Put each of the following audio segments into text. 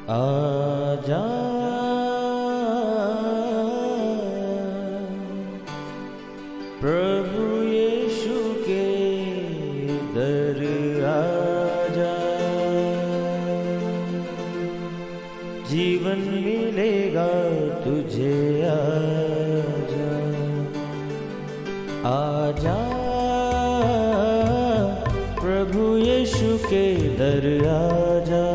आजा प्रभु यीशु के दर आजा, जीवन मिलेगा तुझे। आजा आजा प्रभु यीशु के दर आजा,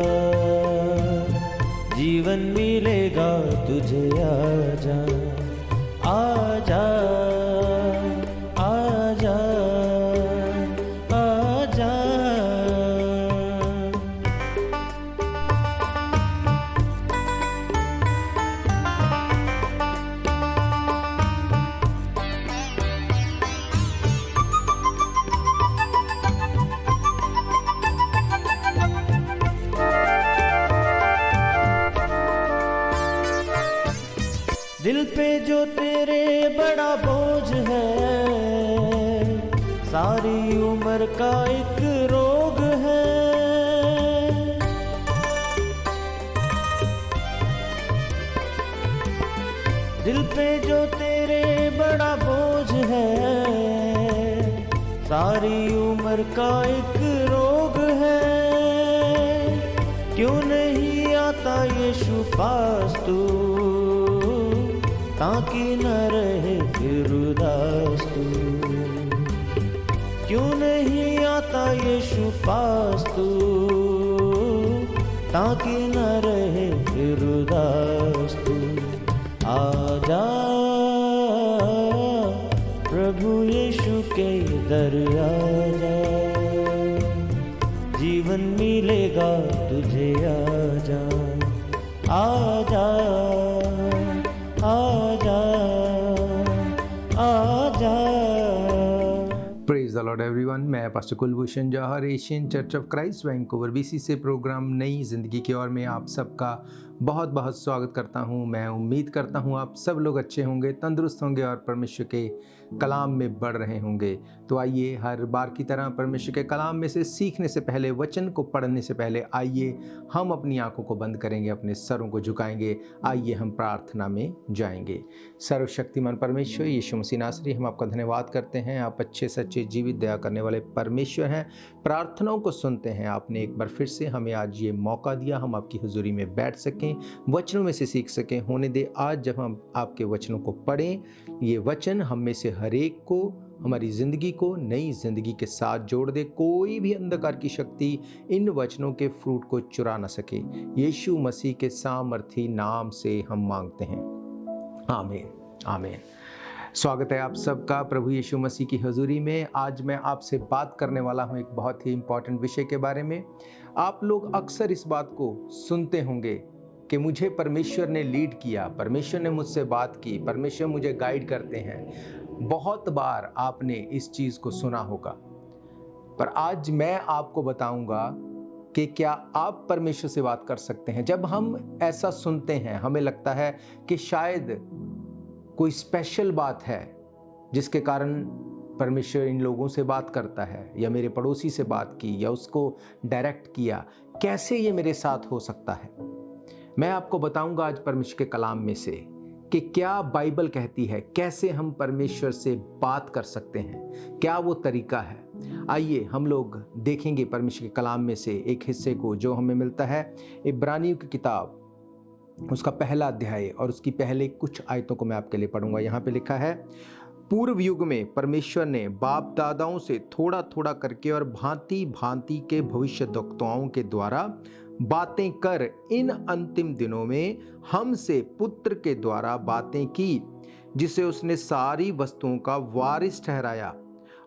जीवन मिलेगा तुझे। आजा आजा आजा आजा। दिल पे जो तेरे बड़ा बोझ है, सारी उम्र का एक रोग है। दिल पे जो तेरे बड़ा बोझ है, सारी उम्र का एक रोग है। क्यों नहीं आता यीशु पास तू, ताकि न रहे फिर उदास तू। क्यों नहीं आता यीशु पास तू, ताकि न रहे फिर उदास तू। आजा प्रभु यीशु के दर आजा, जीवन मिलेगा तुझे। आजा आजा आजा आजा। Praise the Lord everyone. मैं pastor Kulbhushan Johar, Asian Church of Christ Vancouver BC से प्रोग्राम नई ज़िंदगी की ओर में आप सबका बहुत बहुत स्वागत करता हूं। मैं उम्मीद करता हूं आप सब लोग अच्छे होंगे, तंदुरुस्त होंगे और परमेश्वर के कलाम में बढ़ रहे होंगे। तो आइए, हर बार की तरह परमेश्वर के कलाम में से सीखने से पहले, वचन को पढ़ने से पहले, आइए हम अपनी आंखों को बंद करेंगे, अपने सरों को झुकाएंगे। आइए हम प्रार्थना में जाएंगे। सर्वशक्तिमान परमेश्वर यीशु मसीह नासरी, हम आपका धन्यवाद करते हैं। आप अच्छे सच्चे जीवित दया करने वाले परमेश्वर हैं। प्रार्थनाओं को सुनते हैं। आपने एक बार फिर से हमें आज ये मौका दिया, हम आपकी हुजूरी में बैठ सकें, वचनों में से सीख सकें। होने दे आज जब हम आपके वचनों को पढ़ें, ये वचन हम में से हर एक को, हमारी ज़िंदगी को नई ज़िंदगी के साथ जोड़ दे। कोई भी अंधकार की शक्ति इन वचनों के फ्रूट को चुरा न सके। यीशु मसीह के सामर्थी नाम से हम मांगते हैं, आमीन आमीन। स्वागत है आप सबका प्रभु यीशु मसीह की हजूरी में। आज मैं आपसे बात करने वाला हूं एक बहुत ही इम्पॉर्टेंट विषय के बारे में। आप लोग अक्सर इस बात को सुनते होंगे कि मुझे परमेश्वर ने लीड किया, परमेश्वर ने मुझसे बात की, परमेश्वर मुझे गाइड करते हैं। बहुत बार आपने इस चीज़ को सुना होगा, पर आज मैं आपको बताऊंगा कि क्या आप परमेश्वर से बात कर सकते हैं। जब हम ऐसा सुनते हैं, हमें लगता है कि शायद कोई स्पेशल बात है जिसके कारण परमेश्वर इन लोगों से बात करता है, या मेरे पड़ोसी से बात की, या उसको डायरेक्ट किया। कैसे ये मेरे साथ हो सकता है? मैं आपको बताऊंगा आज परमेश्वर के कलाम में से कि क्या बाइबल कहती है, कैसे हम परमेश्वर से बात कर सकते हैं, क्या वो तरीका है। आइए हम लोग देखेंगे परमेश्वर के कलाम में से एक हिस्से को जो हमें मिलता है इब्रानियों की किताब, उसका पहला अध्याय और उसकी पहले कुछ आयतों को मैं आपके लिए पढ़ूंगा। यहाँ पे लिखा है, पूर्व युग में परमेश्वर ने बाप दादाओं से थोड़ा थोड़ा करके और भांति भांति के भविष्यद्वक्ताओं के द्वारा बातें कर इन अंतिम दिनों में हमसे पुत्र के द्वारा बातें की, जिसे उसने सारी वस्तुओं का वारिस ठहराया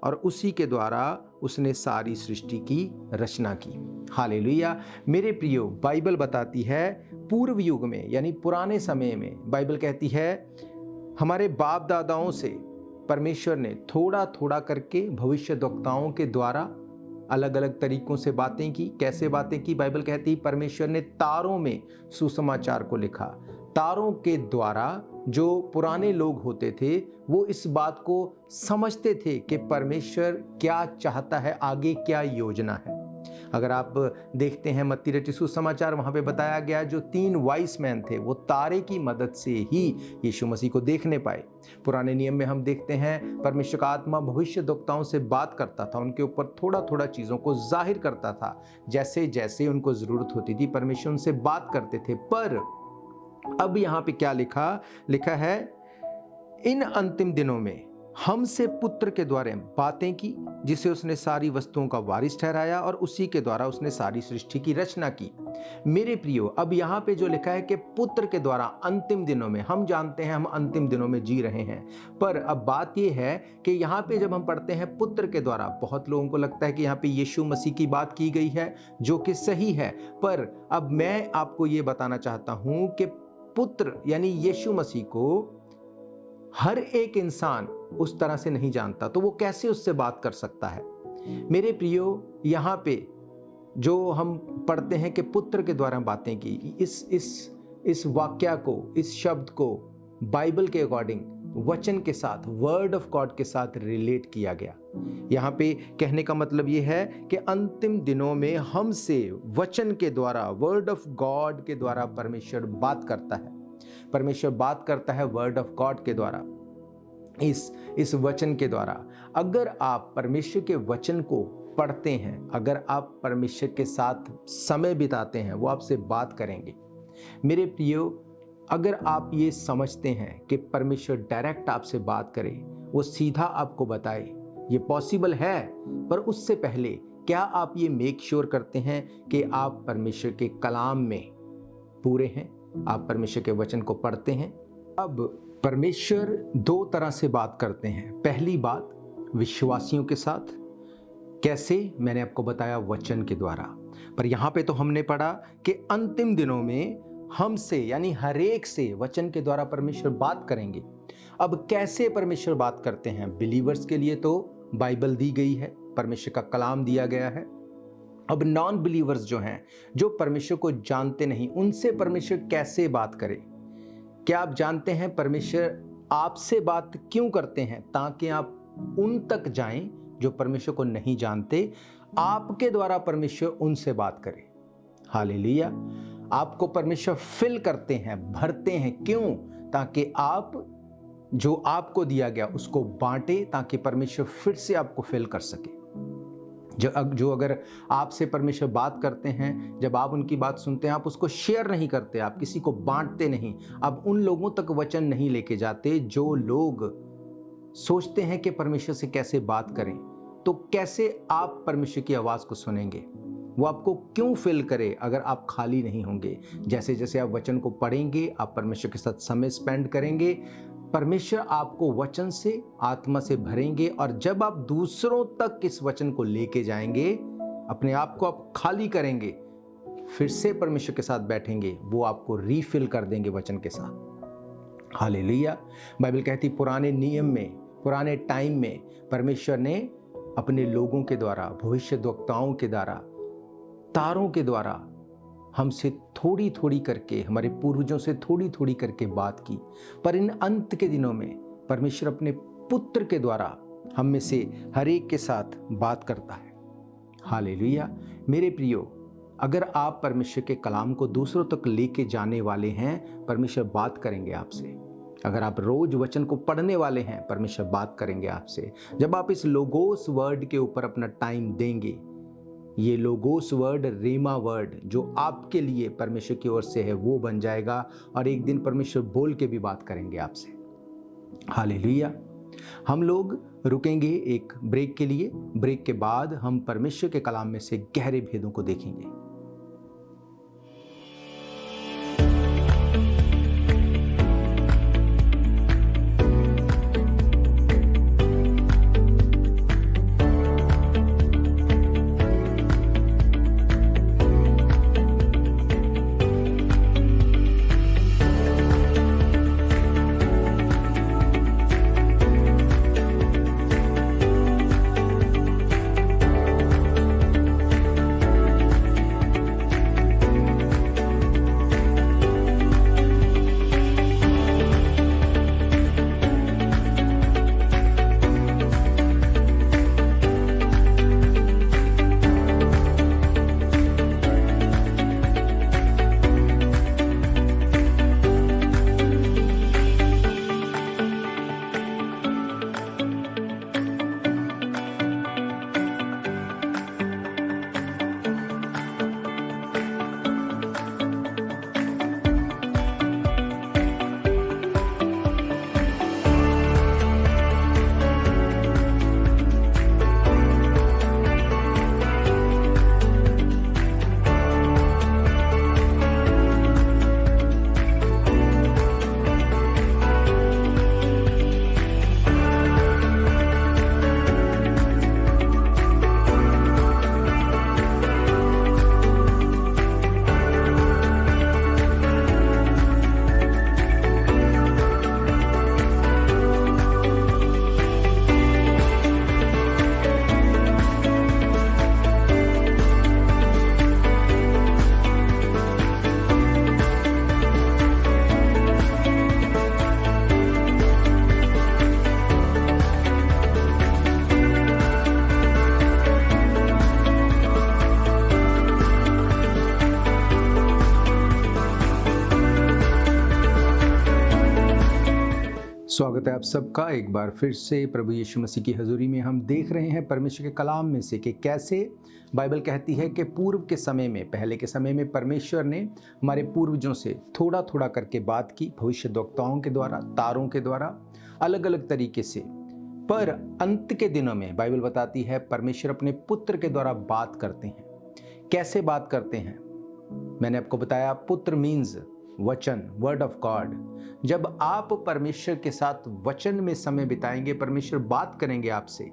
और उसी के द्वारा उसने सारी सृष्टि की रचना की। हालेलुया। मेरे प्रियो, बाइबल बताती है पूर्व युग में, यानी पुराने समय में, बाइबल कहती है हमारे बाप दादाओं से परमेश्वर ने थोड़ा थोड़ा करके भविष्यद्वक्ताओं के द्वारा अलग अलग तरीकों से बातें की। कैसे बातें की? बाइबल कहती है परमेश्वर ने तारों में सुसमाचार को लिखा। तारों के द्वारा जो पुराने लोग होते थे वो इस बात को समझते थे कि परमेश्वर क्या चाहता है, आगे क्या योजना है। अगर आप देखते हैं मत्ती रचित सुसमाचार, वहाँ पे बताया गया जो 3 वाइस मैन थे वो तारे की मदद से ही यीशु मसीह को देखने पाए। पुराने नियम में हम देखते हैं परमेश्वर का आत्मा भविष्यद्वक्ताओं से बात करता था, उनके ऊपर थोड़ा थोड़ा चीज़ों को जाहिर करता था, जैसे जैसे उनको ज़रूरत होती थी परमेश्वर उनसे बात करते थे। पर अब यहाँ पे क्या लिखा है, इन अंतिम दिनों में हमसे पुत्र के द्वारा बातें की, जिसे उसने सारी वस्तुओं का वारिस ठहराया और उसी के द्वारा उसने सारी सृष्टि की रचना की। मेरे प्रियो, अब यहाँ पे जो लिखा है कि पुत्र के द्वारा अंतिम दिनों में, हम जानते हैं हम अंतिम दिनों में जी रहे हैं, पर अब बात यह है कि यहाँ पे जब हम पढ़ते हैं पुत्र के द्वारा, बहुत लोगों को लगता है कि यहाँ पे यीशु मसीह की बात की गई है, जो कि सही है। पर अब मैं आपको ये बताना चाहता हूँ कि पुत्र यानी यीशु मसीह को हर एक इंसान उस तरह से नहीं जानता, तो वो कैसे उससे बात कर सकता है। मेरे प्रियो, यहाँ पे जो हम पढ़ते हैं कि पुत्र के द्वारा बातें की, इस वाक्य को, इस शब्द को बाइबल के अकॉर्डिंग वचन के साथ, वर्ड ऑफ गॉड के साथ रिलेट किया गया। यहाँ पे कहने का मतलब ये है कि अंतिम दिनों में हमसे वचन के द्वारा, वर्ड ऑफ गॉड के द्वारा परमेश्वर बात करता है। परमेश्वर बात करता है वर्ड ऑफ गॉड के द्वारा, इस वचन के द्वारा। अगर आप परमेश्वर के वचन को पढ़ते हैं, अगर आप परमेश्वर के साथ समय बिताते हैं, वो आपसे बात करेंगे। मेरे प्रियो, अगर आप ये समझते हैं कि परमेश्वर डायरेक्ट आपसे बात करे, वो सीधा आपको बताए, ये पॉसिबल है, पर उससे पहले क्या आप ये मेक श्योर करते हैं कि आप परमेश्वर के कलाम में पूरे हैं, आप परमेश्वर के वचन को पढ़ते हैं। अब परमेश्वर 2 तरह से बात करते हैं। पहली बात विश्वासियों के साथ, कैसे? मैंने आपको बताया वचन के द्वारा। पर यहाँ पे तो हमने पढ़ा कि अंतिम दिनों में हमसे यानी हर एक से वचन के द्वारा परमेश्वर बात करेंगे। अब कैसे परमेश्वर बात करते हैं? बिलीवर्स के लिए तो बाइबल दी गई है, परमेश्वर का कलाम दिया गया है। अब नॉन बिलीवर्स जो हैं, जो परमेश्वर को जानते नहीं, उनसे परमेश्वर कैसे बात करे? क्या आप जानते हैं परमेश्वर आपसे बात क्यों करते हैं? ताकि आप उन तक जाएं जो परमेश्वर को नहीं जानते, आपके द्वारा परमेश्वर उनसे बात करे। हालेलुया। आपको परमेश्वर फिल करते हैं, भरते हैं। क्यों? ताकि आप जो आपको दिया गया उसको बांटे, ताकि परमेश्वर फिर से आपको फिल कर सके। जो अगर आपसे परमेश्वर बात करते हैं, जब आप उनकी बात सुनते हैं, आप उसको शेयर नहीं करते, आप किसी को बांटते नहीं, आप उन लोगों तक वचन नहीं लेके जाते जो लोग सोचते हैं कि परमेश्वर से कैसे बात करें। तो कैसे आप परमेश्वर की आवाज़ को सुनेंगे? वो आपको क्यों फिल करे अगर आप खाली नहीं होंगे? जैसे जैसे आप वचन को पढ़ेंगे, आप परमेश्वर के साथ समय स्पेंड करेंगे, परमेश्वर आपको वचन से, आत्मा से भरेंगे। और जब आप दूसरों तक इस वचन को लेके जाएंगे, अपने आप को आप खाली करेंगे, फिर से परमेश्वर के साथ बैठेंगे, वो आपको रीफिल कर देंगे वचन के साथ। हालेलुया। बाइबल कहती पुराने नियम में, पुराने टाइम में परमेश्वर ने अपने लोगों के द्वारा, भविष्यद्वक्ताओं के द्वारा, तारों के द्वारा हमसे थोड़ी थोड़ी करके, हमारे पूर्वजों से थोड़ी थोड़ी करके बात की। पर इन अंत के दिनों में परमेश्वर अपने पुत्र के द्वारा हम में से हर एक के साथ बात करता है। हालेलुया। मेरे प्रियो, अगर आप परमेश्वर के कलाम को दूसरों तक लेके जाने वाले हैं, परमेश्वर बात करेंगे आपसे। अगर आप रोज वचन को पढ़ने वाले हैं, परमेश्वर बात करेंगे आपसे। जब आप इस लोगोस वर्ड के ऊपर अपना टाइम देंगे, ये लोगोस वर्ड, रेमा वर्ड जो आपके लिए परमेश्वर की ओर से है, वो बन जाएगा और एक दिन परमेश्वर बोल के भी बात करेंगे आपसे। हालेलुया। हम लोग रुकेंगे एक ब्रेक के लिए। ब्रेक के बाद हम परमेश्वर के कलाम में से गहरे भेदों को देखेंगे। स्वागत है आप सबका एक बार फिर से प्रभु यीशु मसीह की हजूरी में। हम देख रहे हैं परमेश्वर के कलाम में से कि कैसे बाइबल कहती है कि पूर्व के समय में, पहले के समय में परमेश्वर ने हमारे पूर्वजों से थोड़ा थोड़ा करके बात की, भविष्यद्वक्ताओं के द्वारा, तारों के द्वारा, अलग अलग तरीके से। पर अंत के दिनों में बाइबल बताती है परमेश्वर अपने पुत्र के द्वारा बात करते हैं। कैसे बात करते हैं? मैंने आपको बताया, पुत्र मीन्स वचन, वर्ड ऑफ गॉड। जब आप परमेश्वर के साथ वचन में समय बिताएंगे, परमेश्वर बात करेंगे आपसे।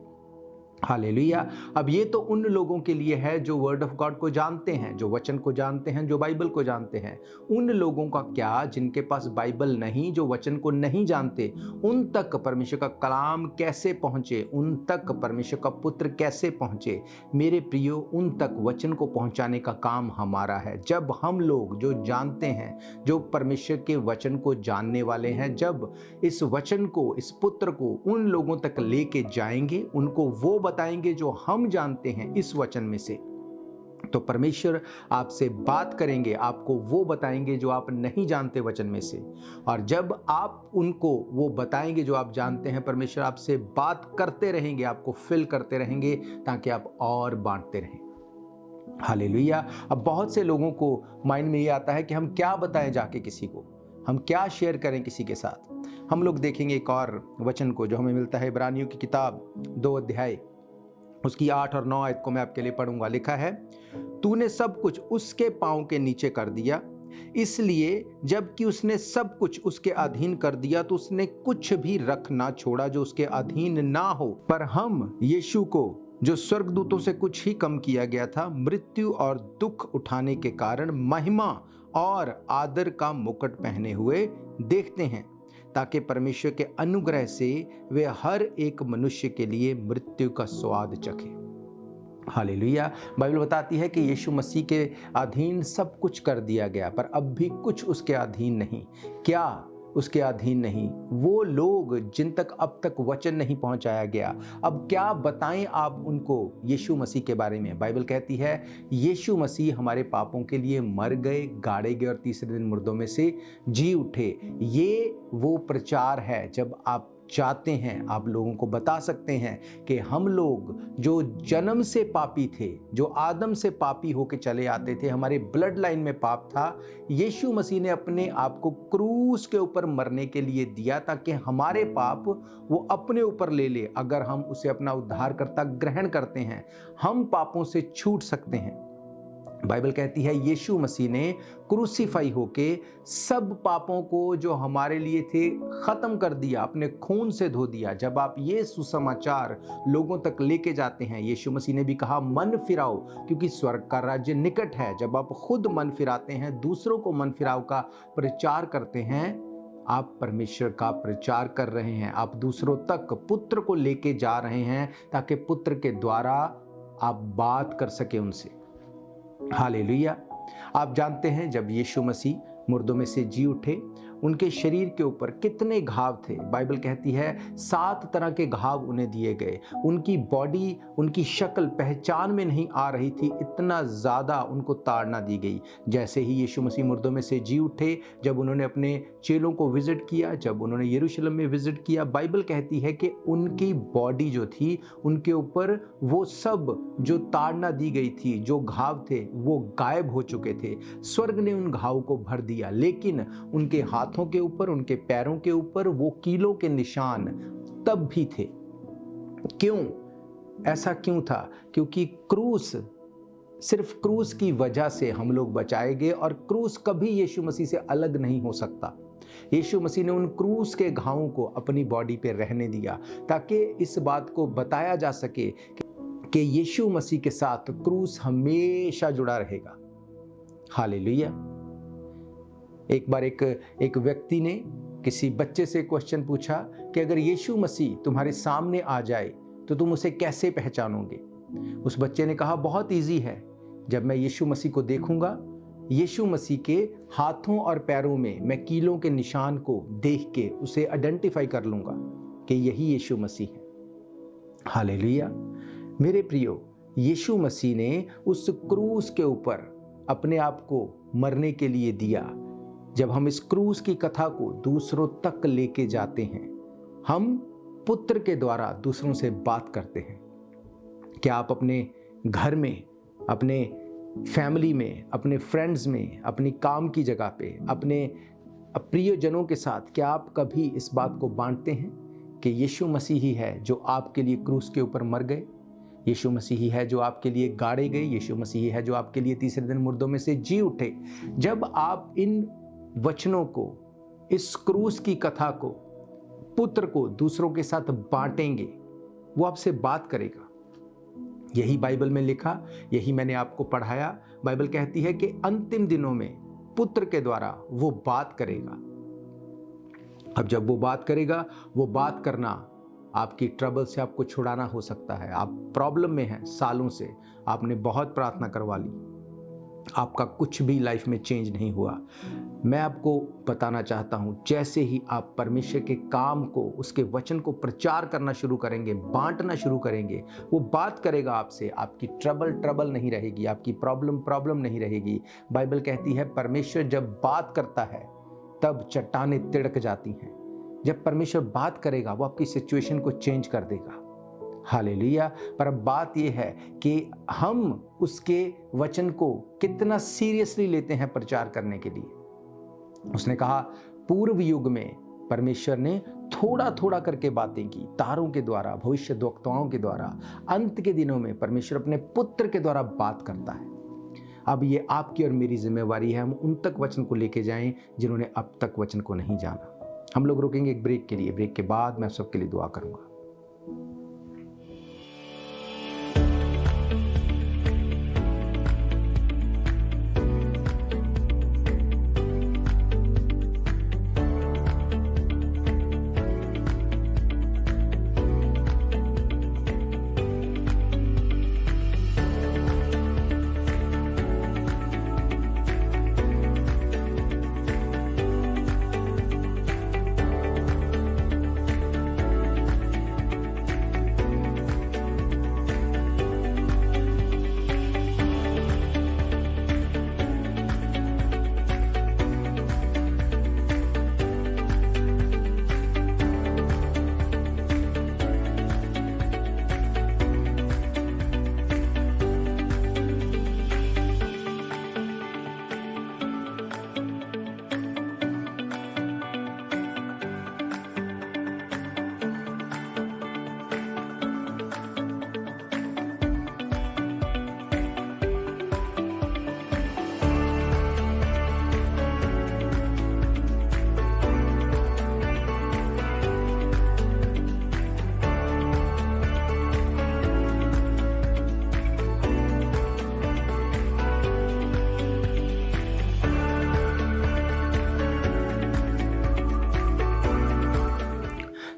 हालेलुया। अब ये तो उन लोगों के लिए है जो वर्ड ऑफ गॉड को जानते हैं, जो वचन को जानते हैं, जो बाइबल को जानते हैं। उन लोगों का क्या जिनके पास बाइबल नहीं, जो वचन को नहीं जानते, उन तक परमेश्वर का कलाम कैसे पहुंचे, उन तक परमेश्वर का पुत्र कैसे पहुंचे? मेरे प्रियो, उन तक वचन को पहुंचाने का काम हमारा है। जब हम लोग जो जानते हैं, जो परमेश्वर के वचन को जानने वाले हैं, जब इस वचन को, इस पुत्र को उन लोगों तक लेके जाएंगे, उनको वो बताएंगे जो हम जानते हैं इस वचन में से, तो परमेश्वर आपसे बात करेंगे, आपको वो बताएंगे जो आप नहीं जानते वचन में से। और जब आप उनको वो बताएंगे जो आप जानते हैं, परमेश्वर आपसे बात करते रहेंगे, आपको फिल करते रहेंगे ताकि आप और बांटते रहें। हालेलुया। अब बहुत से लोगों को माइंड में ये आता है कि हम क्या बताएं जाके किसी को, हम क्या शेयर करें किसी के साथ। हम लोग देखेंगे एक और वचन को जो हमें मिलता है इब्रानियों की किताब 2 अध्याय, उसकी 8 और 9 आयत को मैं आपके लिए पढ़ूंगा। लिखा है, तूने सब कुछ उसके पांव के नीचे कर दिया, इसलिए जबकि उसने सब कुछ उसके अधीन कर दिया तो उसने कुछ भी रख ना छोड़ा जो उसके अधीन ना हो। पर हम यीशु को, जो स्वर्गदूतों से कुछ ही कम किया गया था, मृत्यु और दुख उठाने के कारण महिमा और आदर का मुकुट पहने हुए देखते हैं, ताकि परमेश्वर के अनुग्रह से वे हर एक मनुष्य के लिए मृत्यु का स्वाद चखे। हालेलुया। बाइबल बताती है कि यीशु मसीह के अधीन सब कुछ कर दिया गया, पर अब भी कुछ उसके अधीन नहीं। क्या उसके अधीन नहीं? वो लोग जिन तक अब तक वचन नहीं पहुंचाया गया। अब क्या बताएं आप उनको यीशु मसीह के बारे में? बाइबल कहती है यीशु मसीह हमारे पापों के लिए मर गए, गाड़े गए और तीसरे दिन मुर्दों में से जी उठे। ये वो प्रचार है। जब आप चाहते हैं, आप लोगों को बता सकते हैं कि हम लोग जो जन्म से पापी थे, जो आदम से पापी होके चले आते थे, हमारे ब्लड लाइन में पाप था, यीशु मसीह ने अपने आप को क्रूस के ऊपर मरने के लिए दिया ताकि हमारे पाप वो अपने ऊपर ले ले। अगर हम उसे अपना उद्धारकर्ता ग्रहण करते हैं, हम पापों से छूट सकते हैं। बाइबल कहती है यीशु मसीह ने क्रूसीफाई होके सब पापों को जो हमारे लिए थे खत्म कर दिया, अपने खून से धो दिया। जब आप ये सुसमाचार लोगों तक लेके जाते हैं, यीशु मसीह ने भी कहा मन फिराओ क्योंकि स्वर्ग का राज्य निकट है। जब आप खुद मन फिराते हैं, दूसरों को मन फिराओ का प्रचार करते हैं, आप परमेश्वर का प्रचार कर रहे हैं। आप दूसरों तक पुत्र को लेके जा रहे हैं ताकि पुत्र के द्वारा आप बात कर सके उनसे। हालेलुया। आप जानते हैं जब यीशु मसीह मुर्दों में से जी उठे, उनके शरीर के ऊपर कितने घाव थे। बाइबल कहती है 7 तरह के घाव उन्हें दिए गए। उनकी बॉडी, उनकी शक्ल पहचान में नहीं आ रही थी, इतना ज़्यादा उनको ताड़ना दी गई। जैसे ही यीशु मसीह मुर्दों में से जी उठे, जब उन्होंने अपने चेलों को विजिट किया, जब उन्होंने यरूशलेम में विजिट किया, बाइबल कहती है कि उनकी बॉडी जो थी, उनके ऊपर वो सब जो ताड़ना दी गई थी, जो घाव थे, वो गायब हो चुके थे। स्वर्ग ने उन घाव को भर दिया, लेकिन उनके हाथों के ऊपर, उनके पैरों के ऊपर वो कीलों के निशान तब भी थे। क्यों? ऐसा क्यों था? क्योंकि क्रूस, सिर्फ क्रूस की वजह से हम लोग बचाए गए, और क्रूस कभी यीशु मसीह से अलग नहीं हो सकता। यीशु मसीह ने उन क्रूस के घावों को अपनी बॉडी पे रहने दिया ताकि इस बात को बताया जा सके कि यीशु मसीह के साथ क्रूस हमेशा जुड़ा रहेगा। हालेलुया। एक बार एक व्यक्ति ने किसी बच्चे से क्वेश्चन पूछा कि अगर यीशु मसीह तुम्हारे सामने आ जाए तो तुम उसे कैसे पहचानोगे? उस बच्चे ने कहा बहुत इजी है, जब मैं यीशु मसीह को देखूंगा, यीशु मसीह के हाथों और पैरों में मैं कीलों के निशान को देख के उसे आइडेंटिफाई कर लूंगा कि यही यीशु मसीह है। हालेलुया। मेरे प्रियो, यीशु मसीह ने उस क्रूस के ऊपर अपने आप को मरने के लिए दिया। जब हम इस क्रूस की कथा को दूसरों तक लेके जाते हैं, हम पुत्र के द्वारा दूसरों से बात करते हैं। क्या आप अपने घर में, अपने फैमिली में, अपने फ्रेंड्स में, अपनी काम की जगह पे, अपने प्रियजनों के साथ क्या आप कभी इस बात को बांटते हैं कि यीशु मसीह ही है जो आपके लिए क्रूस के ऊपर मर गए, यीशु मसीह ही है जो आपके लिए गाड़े गए, यीशु मसीह ही है जो आपके लिए तीसरे दिन मुर्दों में से जी उठे। जब आप इन वचनों को, इस क्रूस की कथा को, पुत्र को दूसरों के साथ बांटेंगे, वो आपसे बात करेगा। यही बाइबल में लिखा, यही मैंने आपको पढ़ाया। बाइबल कहती है कि अंतिम दिनों में पुत्र के द्वारा वो बात करेगा। अब जब वो बात करेगा, वो बात करना आपकी ट्रबल से आपको छुड़ाना हो सकता है। आप प्रॉब्लम में हैं सालों से, आपने बहुत प्रार्थना करवा ली, आपका कुछ भी लाइफ में चेंज नहीं हुआ। मैं आपको बताना चाहता हूं, जैसे ही आप परमेश्वर के काम को, उसके वचन को प्रचार करना शुरू करेंगे, बांटना शुरू करेंगे, वो बात करेगा आपसे। आपकी ट्रबल नहीं रहेगी, आपकी प्रॉब्लम नहीं रहेगी। बाइबल कहती है परमेश्वर जब बात करता है तब चट्टानें तिड़क जाती हैं। जब परमेश्वर बात करेगा वो आपकी सिचुएशन को चेंज कर देगा। हालेलुया। पर अब बात यह है कि हम उसके वचन को कितना सीरियसली लेते हैं प्रचार करने के लिए। उसने कहा पूर्व युग में परमेश्वर ने थोड़ा थोड़ा करके बातें की, तारों के द्वारा, भविष्यद्वक्ताओं के द्वारा। अंत के दिनों में परमेश्वर अपने पुत्र के द्वारा बात करता है। अब ये आपकी और मेरी जिम्मेवारी है, हम उन तक वचन को लेके जाएं जिन्होंने अब तक वचन को नहीं जाना। हम लोग रुकेंगे एक ब्रेक के लिए। ब्रेक के बाद मैं सबके लिए दुआ करूंगा।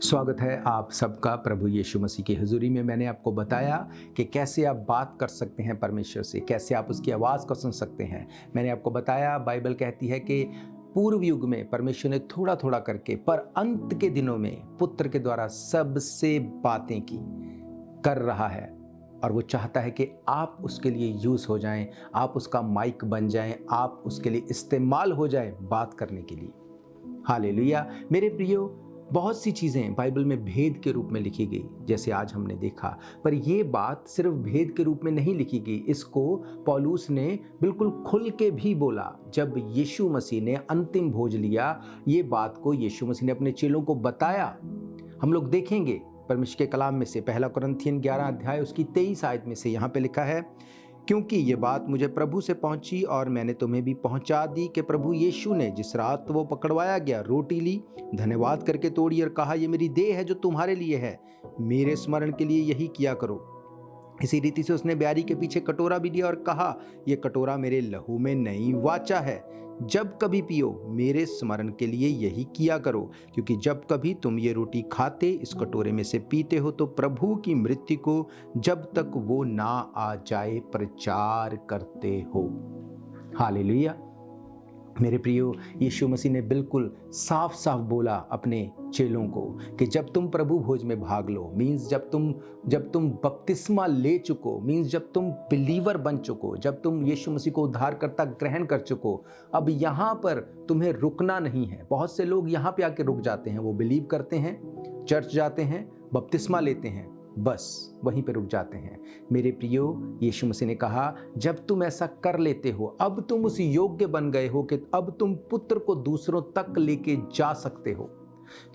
स्वागत है आप सबका प्रभु यीशु मसीह की हुजूरी में। मैंने आपको बताया कि कैसे आप बात कर सकते हैं परमेश्वर से, कैसे आप उसकी आवाज़ को सुन सकते हैं। मैंने आपको बताया बाइबल कहती है कि पूर्व युग में परमेश्वर ने थोड़ा थोड़ा करके, पर अंत के दिनों में पुत्र के द्वारा सबसे बातें की कर रहा है। और वो चाहता है कि आप उसके लिए यूज़ हो जाएं, आप उसका माइक बन जाएं, आप उसके लिए इस्तेमाल हो जाएं बात करने के लिए। हालेलुया। मेरे प्रियो, बहुत सी चीज़ें बाइबल में भेद के रूप में लिखी गई, जैसे आज हमने देखा। पर ये बात सिर्फ भेद के रूप में नहीं लिखी गई, इसको पौलुस ने बिल्कुल खुल के भी बोला। जब यीशु मसीह ने अंतिम भोज लिया, ये बात को यीशु मसीह ने अपने चेलों को बताया। हम लोग देखेंगे परमेश्वर के कलाम में से, पहला कुरिन्थियन 11 अध्याय उसकी 23 आयत में से यहाँ पे लिखा है, क्योंकि ये बात मुझे प्रभु से पहुंची और मैंने तुम्हें भी पहुंचा दी कि प्रभु यीशु ने जिस रात वो पकड़वाया गया रोटी ली, धन्यवाद करके तोड़ी और कहा, ये मेरी देह है जो तुम्हारे लिए है, मेरे स्मरण के लिए यही किया करो। इसी रीति से उसने ब्यारी के पीछे कटोरा भी लिया और कहा, ये कटोरा मेरे लहू में नई वाचा है, जब कभी पियो मेरे स्मरण के लिए यही किया करो। क्योंकि जब कभी तुम ये रोटी खाते, इस कटोरे में से पीते हो, तो प्रभु की मृत्यु को जब तक वो ना आ जाए प्रचार करते हो। हालेलुया। मेरे प्रियो, यीशु मसीह ने बिल्कुल साफ साफ बोला अपने चेलों को कि जब तुम प्रभु भोज में भाग लो, मीन्स जब तुम बपतिस्मा ले चुको, मीन्स जब तुम बिलीवर बन चुको, जब तुम यीशु मसीह को उद्धारकर्ता ग्रहण कर चुको, अब यहाँ पर तुम्हें रुकना नहीं है। बहुत से लोग यहाँ पे आके रुक जाते हैं, वो बिलीव करते हैं, चर्च जाते हैं, बपतिस्मा लेते हैं, बस वहीं पे रुक जाते हैं। मेरे प्रियो, यीशु मसीह ने कहा जब तुम ऐसा कर लेते हो, अब तुम उस योग्य बन गए हो कि अब तुम पुत्र को दूसरों तक लेके जा सकते हो।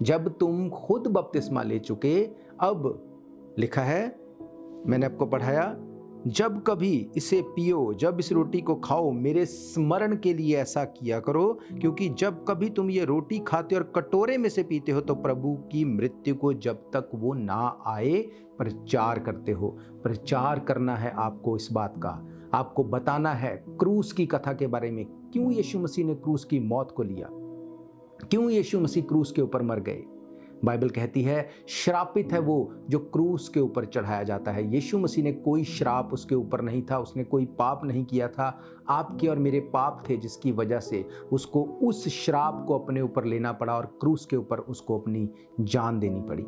जब तुम खुद बपतिस्मा ले चुके, अब लिखा है, मैंने आपको पढ़ाया, जब कभी इसे पियो, जब इस रोटी को खाओ, मेरे स्मरण के लिए ऐसा किया करो, क्योंकि जब कभी तुम ये रोटी खाते और कटोरे में से पीते हो तो प्रभु की मृत्यु को जब तक वो ना आए प्रचार करते हो। प्रचार करना है आपको इस बात का, आपको बताना है क्रूस की कथा के बारे में, क्यों यीशु मसीह ने क्रूस की मौत को लिया, क्यों यीशु मसीह क्रूस के ऊपर मर गए। बाइबल कहती है श्रापित है वो जो क्रूस के ऊपर चढ़ाया जाता है। यीशु मसीह ने कोई श्राप उसके ऊपर नहीं था, उसने कोई पाप नहीं किया था, आपके और मेरे पाप थे जिसकी वजह से उसको उस श्राप को अपने ऊपर लेना पड़ा और क्रूस के ऊपर उसको अपनी जान देनी पड़ी।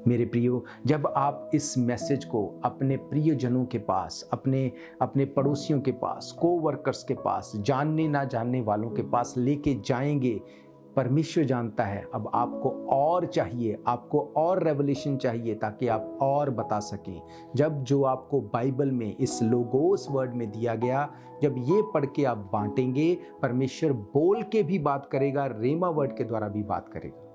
मेरे प्रियो, जब आप इस मैसेज को अपने प्रियजनों के पास, अपने पड़ोसियों के पास, कोवर्कर्स के पास, जानने ना जानने वालों के पास लेके जाएंगे, परमेश्वर जानता है अब आपको और चाहिए, आपको और रेवलेशन चाहिए ताकि आप और बता सकें। जब जो आपको बाइबल में इस लोगोस वर्ड में दिया गया, जब ये पढ़ के आप बांटेंगे, परमेश्वर बोल के भी बात करेगा, रेमा वर्ड के द्वारा भी बात करेगा।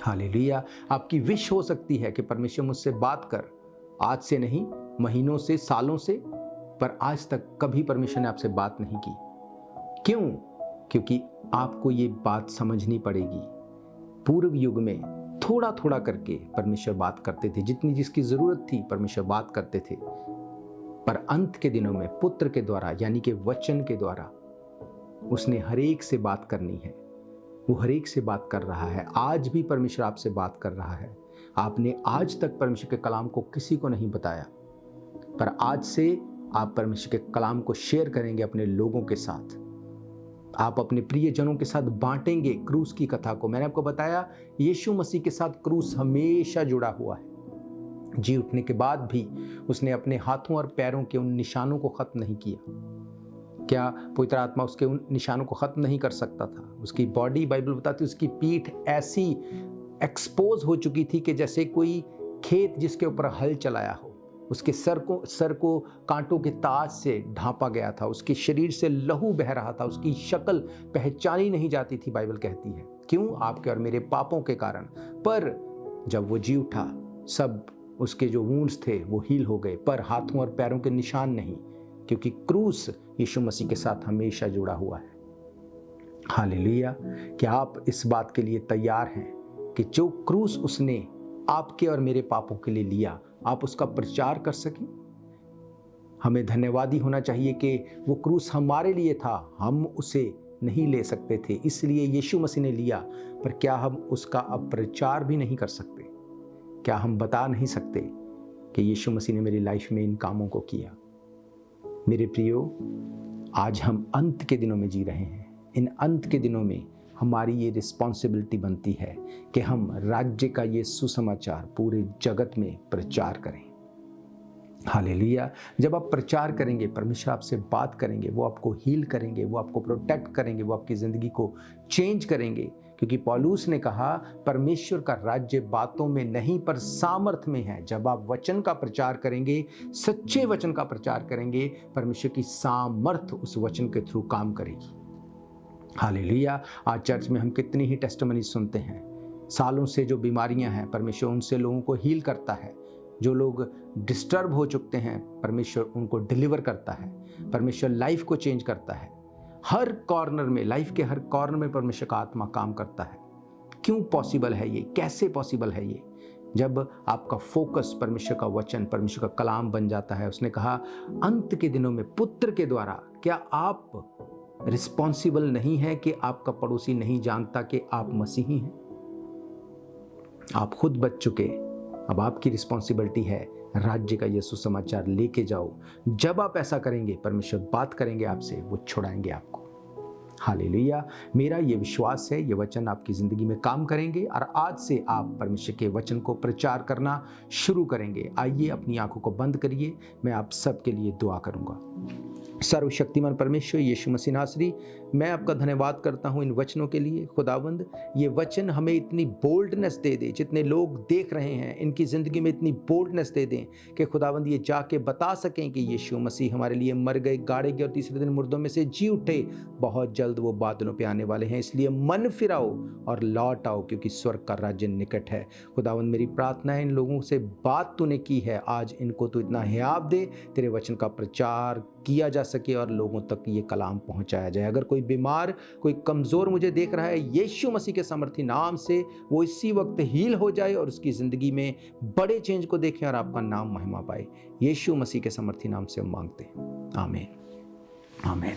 हालेलुया। आपकी विश हो सकती है कि परमेश्वर मुझसे बात कर, आज से नहीं, महीनों से, सालों से, पर आज तक कभी परमेश्वर ने आपसे बात नहीं की। क्यों? क्योंकि आपको ये बात समझनी पड़ेगी। पूर्व युग में थोड़ा थोड़ा करके परमेश्वर बात करते थे, जितनी जिसकी जरूरत थी परमेश्वर बात करते थे, पर अंत के दिनों में पुत्र के द्वारा यानी कि वचन के द्वारा उसने हरेक से बात करनी है। वो हरेक से बात कर रहा है। आज भी परमेश्वर आपसे बात कर रहा है। आपने आज तक परमेश्वर के कलाम को किसी को नहीं बताया, पर आज से आप परमेश्वर के कलाम को शेयर करेंगे अपने लोगों के साथ, आप अपने प्रियजनों के साथ बांटेंगे क्रूस की कथा को। मैंने आपको बताया यीशु मसीह के साथ क्रूस हमेशा जुड़ा हुआ है। जी उठने के बाद भी उसने अपने हाथों और पैरों के उन निशानों को खत्म नहीं किया। क्या पवित्र आत्मा उसके उन निशानों को खत्म नहीं कर सकता था? उसकी बॉडी, बाइबल बताती है, उसकी पीठ ऐसी एक्सपोज हो चुकी थी कि जैसे कोई खेत जिसके ऊपर हल चलाया हो। उसके सर को कांटों के ताज से ढांपा गया था, उसके शरीर से लहू बह रहा था, उसकी शक्ल पहचानी नहीं जाती थी। बाइबल कहती है क्यों? आपके और मेरे पापों के कारण। पर जब वो जी उठा, सब उसके जो वुंड्स थे वो हील हो गए, पर हाथों और पैरों के निशान नहीं, क्योंकि क्रूस यीशु मसीह के साथ हमेशा जुड़ा हुआ है। हालेलुया। क्या आप इस बात के लिए तैयार हैं कि जो क्रूस उसने आपके और मेरे पापों के लिए लिया, आप उसका प्रचार कर सकें? हमें धन्यवादी होना चाहिए कि वो क्रूस हमारे लिए था, हम उसे नहीं ले सकते थे, इसलिए यीशु मसीह ने लिया। पर क्या हम उसका अब प्रचार भी नहीं कर सकते? क्या हम बता नहीं सकते कि यीशु मसीह ने मेरी लाइफ में इन कामों को किया? मेरे प्रियो, आज हम अंत के दिनों में जी रहे हैं। इन अंत के दिनों में हमारी ये रिस्पॉन्सिबिलिटी बनती है कि हम राज्य का ये सुसमाचार पूरे जगत में प्रचार करें। हालेलुया। जब आप प्रचार करेंगे, परमेश्वर आपसे बात करेंगे, वो आपको हील करेंगे, वो आपको प्रोटेक्ट करेंगे, वो आपकी ज़िंदगी को चेंज करेंगे। क्योंकि पौलुस ने कहा परमेश्वर का राज्य बातों में नहीं पर सामर्थ में है। जब आप वचन का प्रचार करेंगे, सच्चे वचन का प्रचार करेंगे, परमेश्वर की सामर्थ उस वचन के थ्रू काम करेगी। हालेलुया। आज चर्च में हम कितनी ही टेस्टिमनी सुनते हैं। सालों से जो बीमारियां हैं, परमेश्वर उनसे लोगों को हील करता है। जो लोग डिस्टर्ब हो चुके हैं, परमेश्वर उनको डिलीवर करता है। परमेश्वर लाइफ को चेंज करता है। हर कॉर्नर में, लाइफ के हर कॉर्नर में परमेश्वर का आत्मा काम करता है। क्यों पॉसिबल है ये? कैसे पॉसिबल है ये? जब आपका फोकस परमेश्वर का वचन, परमेश्वर का कलाम बन जाता है। उसने कहा अंत के दिनों में पुत्र के द्वारा। क्या आप रिस्पॉन्सिबल नहीं है कि आपका पड़ोसी नहीं जानता कि आप मसीही हैं? आप खुद बच चुके, अब आपकी रिस्पॉन्सिबिलिटी है राज्य का ये सुसमाचार लेके जाओ। जब आप ऐसा करेंगे, परमेश्वर बात करेंगे आपसे, वो छुड़ाएंगे आपको। हालेलुया। मेरा ये विश्वास है ये वचन आपकी ज़िंदगी में काम करेंगे और आज से आप परमेश्वर के वचन को प्रचार करना शुरू करेंगे। आइए अपनी आंखों को बंद करिए, मैं आप सबके लिए दुआ करूंगा। सर्वशक्तिमान परमेश्वर यीशु मसीह नासरी, मैं आपका धन्यवाद करता हूँ इन वचनों के लिए। खुदावंद, ये वचन हमें इतनी बोल्डनेस दे दे, जितने लोग देख रहे हैं इनकी ज़िंदगी में इतनी बोल्डनेस दे दें कि खुदावंद ये जाके बता सकें कि यीशु मसीह हमारे लिए मर गए, गाड़े गए और तीसरे दिन मुर्दों में से जी उठे। बहुत जल्द वो बादलों पे आने वाले हैं, इसलिए मन फिराओ और लौट आओ, क्योंकि स्वर्ग का राज्य निकट है। खुदावंद, मेरी प्रार्थना है इन लोगों से बात तूने की है, आज इनको तो इतना हियाव दे, तेरे वचन का प्रचार किया जा सके और लोगों तक ये कलाम पहुंचाया जाए। अगर कोई बीमार, कोई कमज़ोर मुझे देख रहा है, यीशु मसीह के सामर्थी नाम से वो इसी वक्त हील हो जाए और उसकी ज़िंदगी में बड़े चेंज को देखें और आपका नाम महिमा पाए। यीशु मसीह के सामर्थी नाम से हम मांगते हैं, आमीन, आमीन,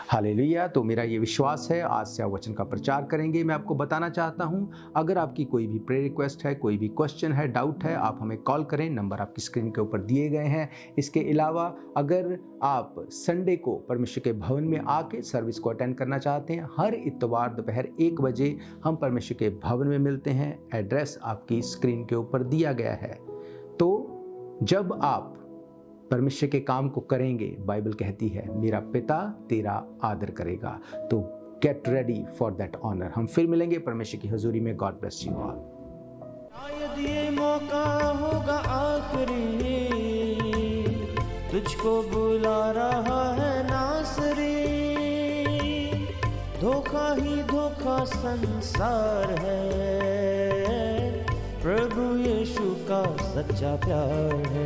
हालेलुया। तो मेरा ये विश्वास है आज से आप वचन का प्रचार करेंगे। मैं आपको बताना चाहता हूँ, अगर आपकी कोई भी प्रेयर रिक्वेस्ट है, कोई भी क्वेश्चन है, डाउट है, आप हमें कॉल करें। नंबर आपकी स्क्रीन के ऊपर दिए गए हैं। इसके अलावा अगर आप संडे को परमेश्वर के भवन में आके सर्विस को अटेंड करना चाहते हैं, हर इतवार दोपहर 1 बजे हम परमेश्वर के भवन में मिलते हैं। एड्रेस आपकी स्क्रीन के ऊपर दिया गया है। तो जब आप परमेश्वर के काम को करेंगे, बाइबल कहती है मेरा पिता तेरा आदर करेगा। तो get ready for that honour. हम फिर मिलेंगे परमेश्वर की हजूरी में। God bless you all. शायद ये मौका होगा आखिरी, तुझको बुला रहा है नासरी। धोखा ही धोखा संसार है, प्रभु यीशु का सच्चा प्यार है।